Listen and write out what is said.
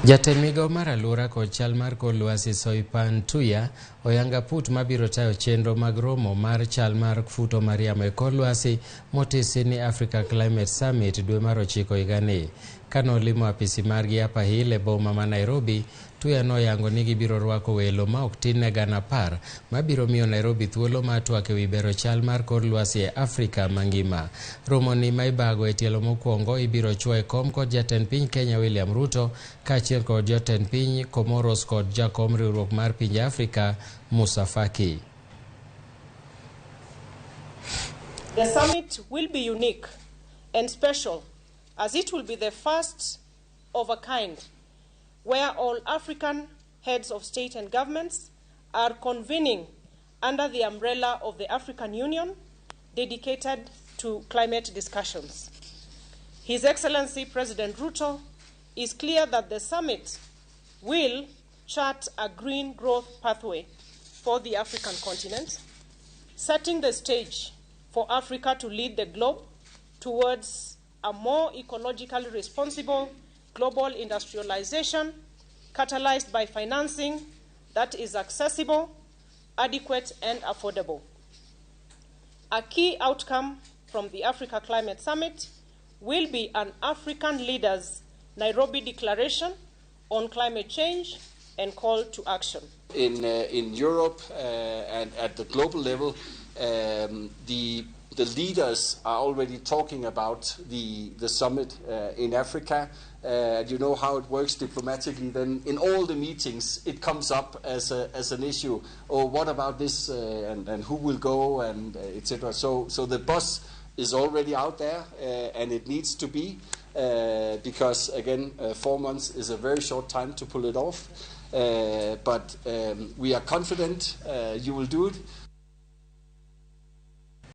Jatend migao mar Aluora kod chal mar Aluora Soipan Tuya oyango aput mabiro tayo chenro mag romo mar chal mar futo mar yamo e kor lwasi motisi ni Africa Climate Summit dwe mar 9 higani. Kanolimo apisi margi hapa hile boma ma Nairobi, Tuya noyango ni gibiro rwako welo ma ok tin ne gana 10 mabiro miyo Nairobi thuolo ma twak ewi bero chal mar kor lwasi e Afrika mangima. Romo ni ma ibago e tielo mokwongo ibiro chwo e kom kod jatend piny Kenya William Ruto kaachiel kod jatend piny Comoros kod jakom riwruok mar pinje Afrika Musa Faki. The summit will be unique and special as it will be the first of a kind where all African heads of state and governments are convening under the umbrella of the African Union dedicated to climate discussions. His Excellency President Ruto is clear that the summit will chart a green growth pathway for the African continent, setting the stage for Africa to lead the globe towards a more ecologically responsible global industrialization catalyzed by financing that is accessible, adequate, and affordable. A key outcome from the Africa Climate Summit will be an African leaders' Nairobi Declaration on climate change and call to action. In Europe and at the global level, the leaders are already talking about the summit in Africa. You know how it works diplomatically. Then in all the meetings, it comes up as an issue. Oh, what about this? And who will go? And etc. So the bus is already out there, and it needs to be because again, 4 months is a very short time to pull it off. But we are confident you will do it.